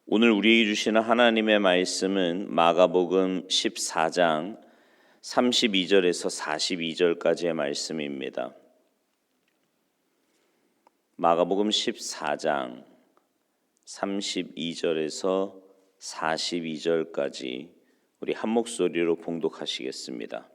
오늘 우리에게 주시는 하나님의 말씀은 마가복음 14장 32절에서 42절까지의 말씀입니다. 마가복음 14장 32절에서 42절까지 우리 한 목소리로 봉독하시겠습니다.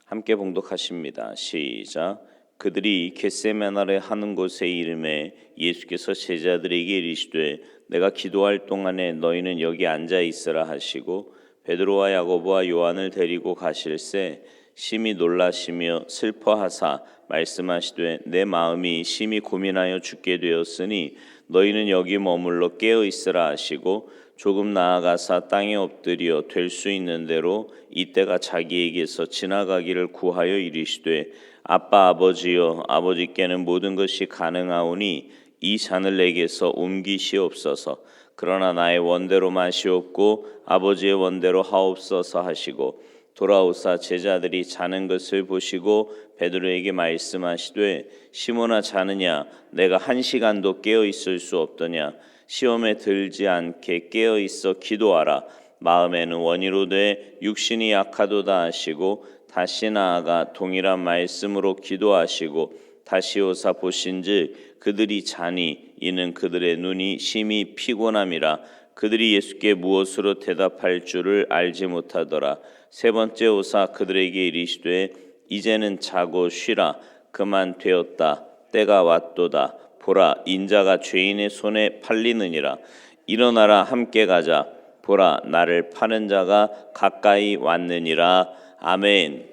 함께 봉독하십니다. 시작. 그들이 겟세마네라 하는 곳에 이름에 예수께서 제자들에게 이르시되 내가 기도할 동안에 너희는 여기 앉아 있으라 하시고 베드로와 야고보와 요한을 데리고 가실새 심히 놀라시며 슬퍼하사 말씀하시되 내 마음이 심히 고민하여 죽게 되었으니 너희는 여기 머물러 깨어 있으라 하시고 조금 나아가사 땅에 엎드려 될 수 있는 대로 이때가 자기에게서 지나가기를 구하여 이르시되 아빠 아버지여 아버지께는 모든 것이 가능하오니 이 잔을 내게서 옮기시옵소서. 그러나 나의 원대로 마시옵고 아버지의 원대로 하옵소서 하시고 돌아오사 제자들이 자는 것을 보시고 베드로에게 말씀하시되 시몬아 자느냐 내가 1시간도 깨어 있을 수 없더냐 시험에 들지 않게 깨어 있어 기도하라. 마음에는 원이로되 육신이 약하도다 하시고 다시 나아가 동일한 말씀으로 기도하시고 다시 오사 보신즉 그들이 자니 이는 그들의 눈이 심히 피곤함이라. 그들이 예수께 무엇으로 대답할 줄을 알지 못하더라. 세 번째 오사 그들에게 이르시되 이제는 자고 쉬라. 그만 되었다. 때가 왔도다. 보라 인자가 죄인의 손에 팔리느니라. 일어나라 함께 가자. 보라 나를 파는 자가 가까이 왔느니라. 아멘.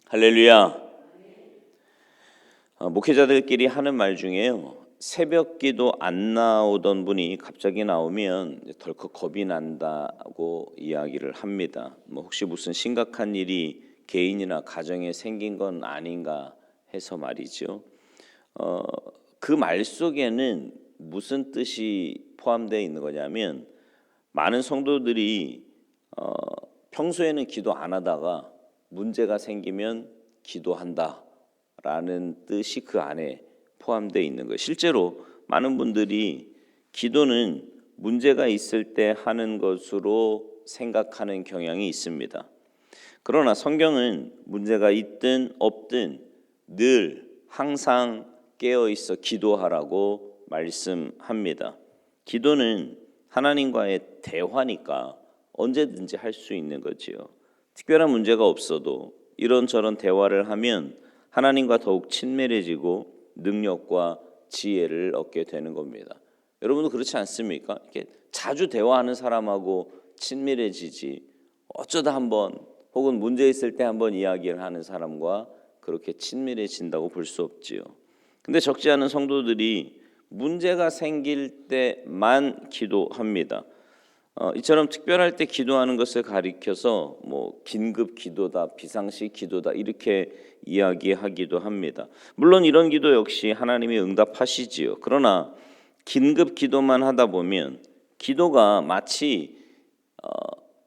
할렐루야. 목회자들끼리 하는 말 중에요, 새벽 기도 안 나오던 분이 갑자기 나오면 덜컥 겁이 난다고 이야기를 합니다. 혹시 무슨 심각한 일이 개인이나 가정에 생긴 건 아닌가 해서 말이죠. 그 말 속에는 무슨 뜻이 포함되어 있는 거냐면 많은 성도들이 평소에는 기도 안 하다가 문제가 생기면 기도한다라는 뜻이 그 안에 포함되어 있는 거예요. 실제로 많은 분들이 기도는 문제가 있을 때 하는 것으로 생각하는 경향이 있습니다. 그러나 성경은 문제가 있든 없든 늘 항상 깨어 있어 기도하라고 말씀합니다. 기도는 하나님과의 대화니까 언제든지 할 수 있는 거지요. 특별한 문제가 없어도 이런저런 대화를 하면 하나님과 더욱 친밀해지고 능력과 지혜를 얻게 되는 겁니다. 여러분도 그렇지 않습니까? 이렇게 자주 대화하는 사람하고 친밀해지지 어쩌다 한번 혹은 문제 있을 때 한번 이야기를 하는 사람과 그렇게 친밀해진다고 볼 수 없지요. 근데 적지 않은 성도들이 문제가 생길 때만 기도합니다. 이처럼 특별할 때 기도하는 것을 가리켜서 긴급 기도다, 비상시 기도다 이렇게 이야기하기도 합니다. 물론 이런 기도 역시 하나님이 응답하시지요. 그러나 긴급 기도만 하다 보면 기도가 마치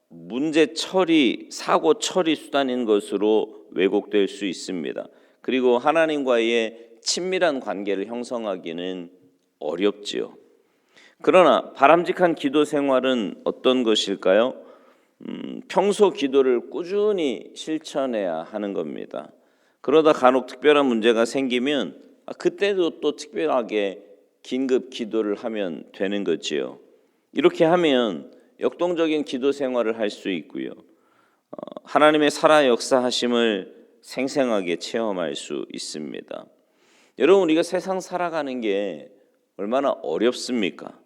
문제 처리, 사고 처리 수단인 것으로 왜곡될 수 있습니다. 그리고 하나님과의 친밀한 관계를 형성하기는 어렵지요. 그러나 바람직한 기도 생활은 어떤 것일까요? 평소 기도를 꾸준히 실천해야 하는 겁니다. 그러다 간혹 특별한 문제가 생기면 그때도 또 특별하게 긴급 기도를 하면 되는 거지요. 이렇게 하면 역동적인 기도 생활을 할 수 있고요. 하나님의 살아 역사하심을 생생하게 체험할 수 있습니다. 여러분, 우리가 세상 살아가는 게 얼마나 어렵습니까?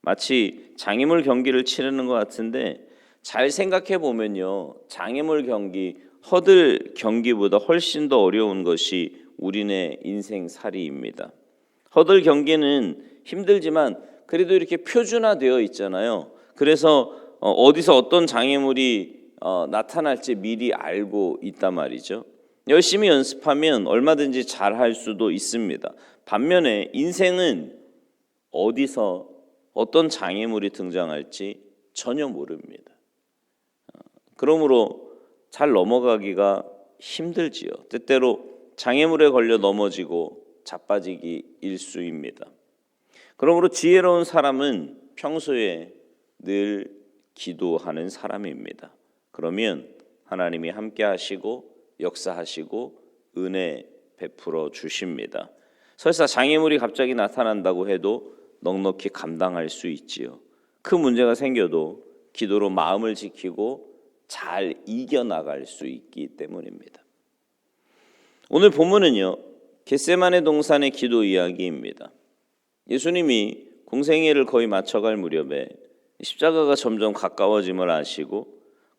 마치 장애물 경기를 치르는 것 같은데 잘 생각해 보면요, 장애물 경기, 허들 경기보다 훨씬 더 어려운 것이 우리네 인생살이입니다. 허들 경기는 힘들지만 그래도 이렇게 표준화되어 있잖아요. 그래서 어디서 어떤 장애물이 나타날지 미리 알고 있단 말이죠. 열심히 연습하면 얼마든지 잘할 수도 있습니다. 반면에 인생은 어디서 어떤 장애물이 등장할지 전혀 모릅니다. 그러므로 잘 넘어가기가 힘들지요. 때때로 장애물에 걸려 넘어지고 자빠지기 일쑤입니다. 그러므로 지혜로운 사람은 평소에 늘 기도하는 사람입니다. 그러면 하나님이 함께 하시고 역사하시고 은혜 베풀어 주십니다. 설사 장애물이 갑자기 나타난다고 해도 넉넉히 감당할 수 있지요. 큰 문제가 생겨도 기도로 마음을 지키고 잘 이겨나갈 수 있기 때문입니다. 오늘 본문은요, 겟세마네 동산의 기도 이야기입니다. 예수님이 공생애를 거의 마쳐갈 무렵에 십자가가 점점 가까워짐을 아시고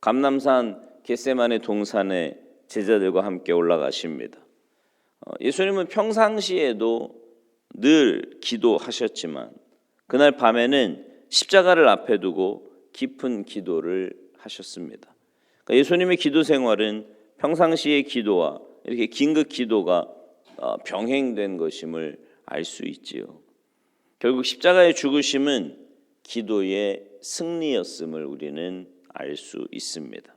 감람산 겟세마네 동산에 제자들과 함께 올라가십니다. 예수님은 평상시에도 늘 기도하셨지만 그날 밤에는 십자가를 앞에 두고 깊은 기도를 하셨습니다. 그러니까 예수님의 기도 생활은 평상시의 기도와 이렇게 긴급 기도가 병행된 것임을 알 수 있지요. 결국 십자가의 죽으심은 기도의 승리였음을 우리는 알 수 있습니다.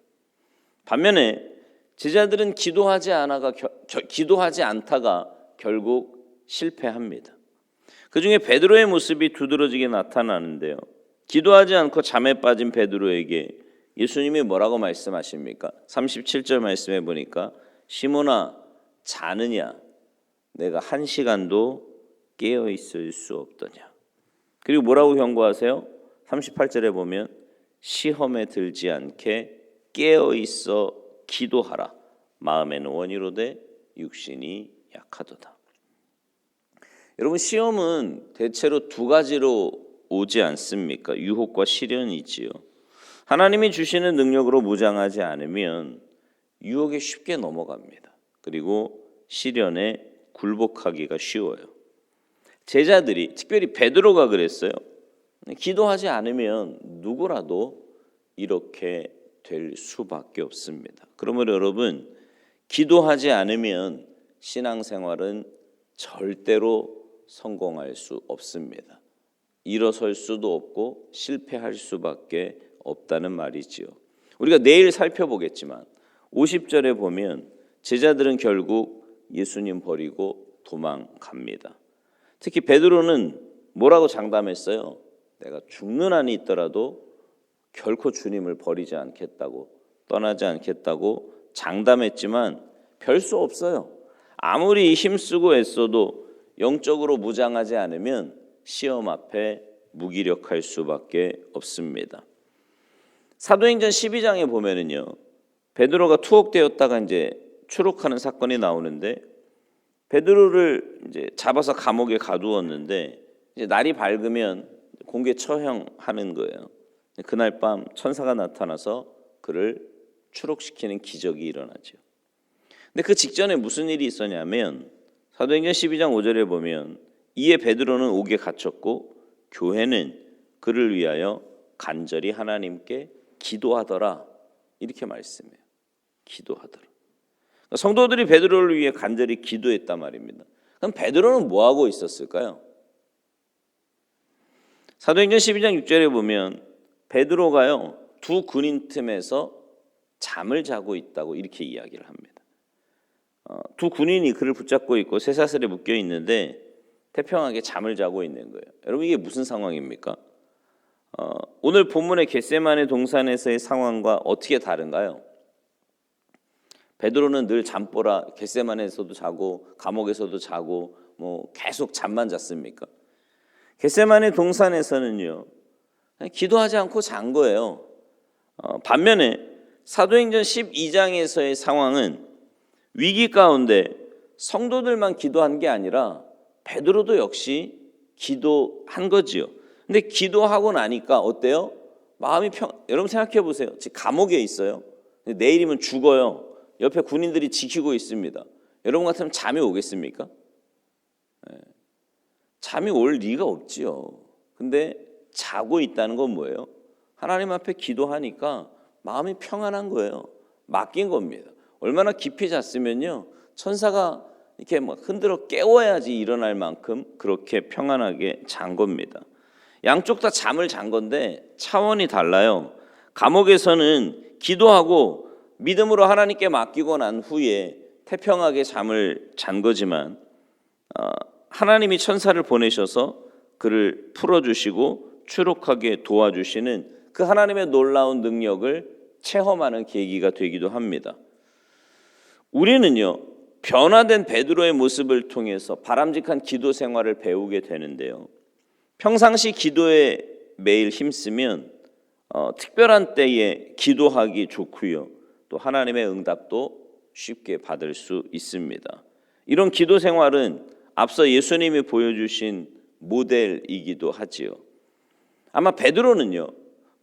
반면에 제자들은 기도하지 않다가 결국 실패합니다. 그중에 베드로의 모습이 두드러지게 나타나는데요. 기도하지 않고 잠에 빠진 베드로에게 예수님이 뭐라고 말씀하십니까? 37절 말씀해 보니까 시몬아 자느냐? 내가 1시간도 깨어 있을 수 없더냐? 그리고 뭐라고 경고하세요? 38절에 보면 시험에 들지 않게 깨어 있어 기도하라. 마음에는 원이로되 육신이 약하도다. 여러분, 시험은 대체로 두 가지로 오지 않습니까? 유혹과 시련이지요. 하나님이 주시는 능력으로 무장하지 않으면 유혹에 쉽게 넘어갑니다. 그리고 시련에 굴복하기가 쉬워요. 제자들이, 특별히 베드로가 그랬어요. 기도하지 않으면 누구라도 이렇게 될 수밖에 없습니다. 그러므로 여러분, 기도하지 않으면 신앙생활은 절대로 성공할 수 없습니다. 일어설 수도 없고 실패할 수밖에 없다는 말이지요. 우리가 내일 살펴보겠지만 50절에 보면 제자들은 결국 예수님 버리고 도망갑니다. 특히 베드로는 뭐라고 장담했어요? 내가 죽는 한이 있더라도 결코 주님을 버리지 않겠다고, 떠나지 않겠다고 장담했지만 별 수 없어요. 아무리 힘쓰고 애써도 영적으로 무장하지 않으면 시험 앞에 무기력할 수밖에 없습니다. 사도행전 12장에 보면은요, 베드로가 투옥되었다가 이제 추록하는 사건이 나오는데 베드로를 이제 잡아서 감옥에 가두었는데 이제 날이 밝으면 공개 처형하는 거예요. 그날 밤 천사가 나타나서 그를 추록시키는 기적이 일어나죠. 근데 그 직전에 무슨 일이 있었냐면 사도행전 12장 5절에 보면 이에 베드로는 옥에 갇혔고 교회는 그를 위하여 간절히 하나님께 기도하더라. 이렇게 말씀해요. 기도하더라. 그러니까 성도들이 베드로를 위해 간절히 기도했단 말입니다. 그럼 베드로는 뭐 하고 있었을까요? 사도행전 12장 6절에 보면 베드로가요, 두 군인 틈에서 잠을 자고 있다고 이렇게 이야기를 합니다. 두 군인이 그를 붙잡고 있고 쇠사슬에 묶여 있는데 태평하게 잠을 자고 있는 거예요. 여러분, 이게 무슨 상황입니까? 오늘 본문의 겟세마네 동산에서의 상황과 어떻게 다른가요? 베드로는 늘 잠보라, 겟세마네에서도 자고 감옥에서도 자고 뭐 계속 잠만 잤습니까? 겟세마네 동산에서는요, 기도하지 않고 잔 거예요. 반면에 사도행전 12장에서의 상황은 위기 가운데 성도들만 기도한 게 아니라 베드로도 역시 기도한 거지요. 근데 기도하고 나니까 어때요? 마음이 여러분 생각해 보세요. 지금 감옥에 있어요. 내일이면 죽어요. 옆에 군인들이 지키고 있습니다. 여러분 같으면 잠이 오겠습니까? 잠이 올 리가 없지요. 근데 자고 있다는 건 뭐예요? 하나님 앞에 기도하니까 마음이 평안한 거예요. 맡긴 겁니다. 얼마나 깊이 잤으면요, 천사가 이렇게 막 흔들어 깨워야지 일어날 만큼 그렇게 평안하게 잔 겁니다. 양쪽 다 잠을 잔 건데 차원이 달라요. 감옥에서는 기도하고 믿음으로 하나님께 맡기고 난 후에 태평하게 잠을 잔 거지만 하나님이 천사를 보내셔서 그를 풀어주시고 추록하게 도와주시는 그 하나님의 놀라운 능력을 체험하는 계기가 되기도 합니다. 우리는요, 변화된 베드로의 모습을 통해서 바람직한 기도 생활을 배우게 되는데요. 평상시 기도에 매일 힘쓰면 특별한 때에 기도하기 좋고요. 또 하나님의 응답도 쉽게 받을 수 있습니다. 이런 기도 생활은 앞서 예수님이 보여주신 모델이기도 하지요. 아마 베드로는요,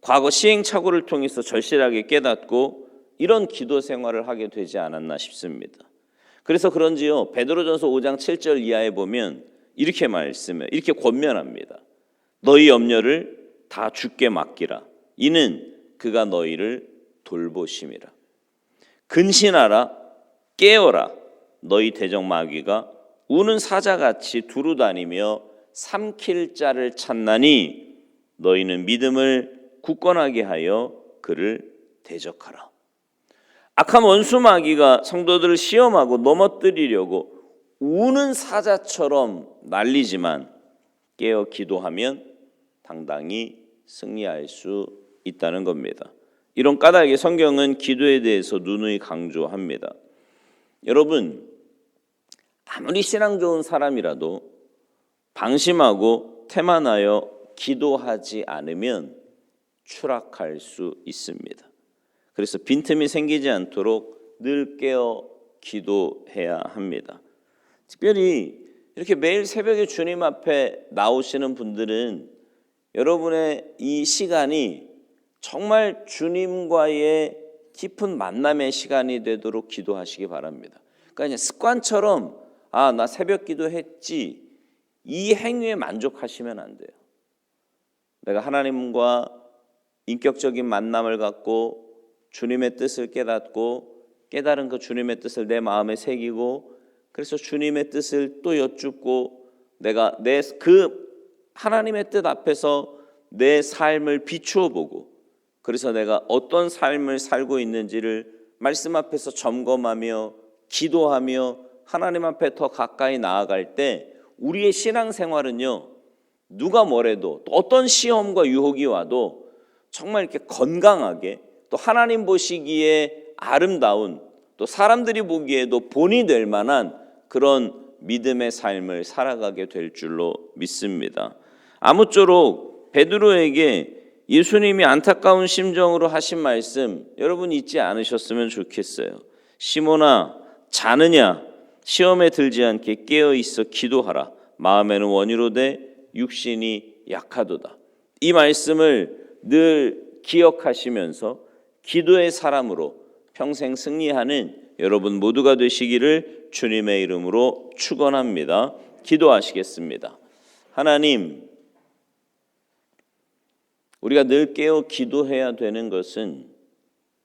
과거 시행착오를 통해서 절실하게 깨닫고 이런 기도 생활을 하게 되지 않았나 싶습니다. 그래서 그런지요, 베드로전서 5장 7절 이하에 보면 이렇게 말씀해, 이렇게 권면합니다. 너희 염려를 다 주께 맡기라. 이는 그가 너희를 돌보심이라. 근신하라, 깨어라. 너희 대적 마귀가 우는 사자같이 두루 다니며 삼킬 자를 찾나니 너희는 믿음을 굳건하게 하여 그를 대적하라. 악한 원수 마귀가 성도들을 시험하고 넘어뜨리려고 우는 사자처럼 날리지만 깨어 기도하면 당당히 승리할 수 있다는 겁니다. 이런 까닭에 성경은 기도에 대해서 누누이 강조합니다. 여러분, 아무리 신앙 좋은 사람이라도 방심하고 태만하여 기도하지 않으면 추락할 수 있습니다. 그래서 빈틈이 생기지 않도록 늘 깨어 기도해야 합니다. 특별히 이렇게 매일 새벽에 주님 앞에 나오시는 분들은 여러분의 이 시간이 정말 주님과의 깊은 만남의 시간이 되도록 기도하시기 바랍니다. 그러니까 그냥 습관처럼 나 새벽 기도했지, 이 행위에 만족하시면 안 돼요. 내가 하나님과 인격적인 만남을 갖고 주님의 뜻을 깨닫고 깨달은 그 주님의 뜻을 내 마음에 새기고 그래서 주님의 뜻을 또 여쭙고 내가 그 하나님의 뜻 앞에서 내 삶을 비추어 보고 그래서 내가 어떤 삶을 살고 있는지를 말씀 앞에서 점검하며 기도하며 하나님 앞에 더 가까이 나아갈 때 우리의 신앙생활은요, 누가 뭐래도 또 어떤 시험과 유혹이 와도 정말 이렇게 건강하게 또 하나님 보시기에 아름다운 또 사람들이 보기에도 본이 될 만한 그런 믿음의 삶을 살아가게 될 줄로 믿습니다. 아무쪼록 베드로에게 예수님이 안타까운 심정으로 하신 말씀 여러분 잊지 않으셨으면 좋겠어요. 시몬아, 자느냐? 시험에 들지 않게 깨어있어 기도하라. 마음에는 원이로되 육신이 약하도다. 이 말씀을 늘 기억하시면서 기도의 사람으로 평생 승리하는 여러분 모두가 되시기를 주님의 이름으로 축원합니다. 기도하시겠습니다. 하나님, 우리가 늘 깨어 기도해야 되는 것은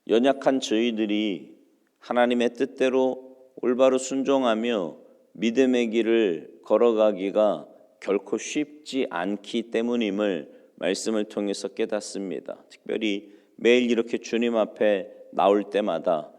연약한 저희들이 하나님의 뜻대로 올바로 순종하며 믿음의 길을 걸어가기가 결코 쉽지 않기 때문임을 말씀을 통해서 깨닫습니다. 특별히 매일 이렇게 주님 앞에 나올 때마다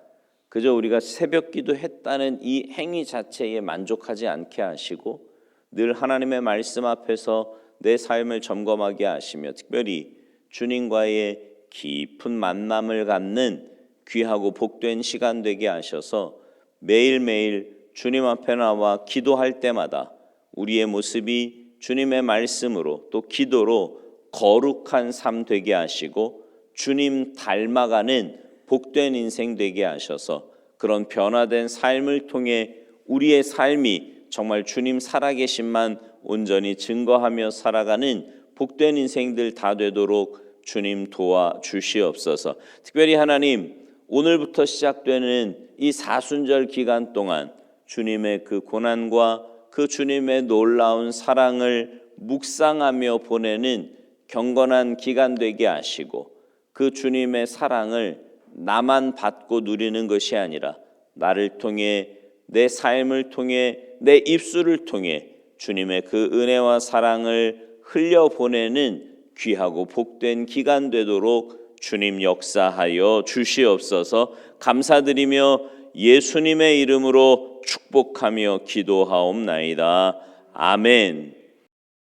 그저 우리가 새벽 기도했다는 이 행위 자체에 만족하지 않게 하시고 늘 하나님의 말씀 앞에서 내 삶을 점검하게 하시며 특별히 주님과의 깊은 만남을 갖는 귀하고 복된 시간 되게 하셔서 매일매일 주님 앞에 나와 기도할 때마다 우리의 모습이 주님의 말씀으로 또 기도로 거룩한 삶 되게 하시고 주님 닮아가는 복된 인생 되게 하셔서 그런 변화된 삶을 통해 우리의 삶이 정말 주님 살아계심만 온전히 증거하며 살아가는 복된 인생들 다 되도록 주님 도와주시옵소서. 특별히 하나님, 오늘부터 시작되는 이 사순절 기간 동안 주님의 그 고난과 그 주님의 놀라운 사랑을 묵상하며 보내는 경건한 기간 되게 하시고 그 주님의 사랑을 나만 받고 누리는 것이 아니라 나를 통해 내 삶을 통해 내 입술을 통해 주님의 그 은혜와 사랑을 흘려보내는 귀하고 복된 기간 되도록 주님 역사하여 주시옵소서. 감사드리며 예수님의 이름으로 축복하며 기도하옵나이다. 아멘.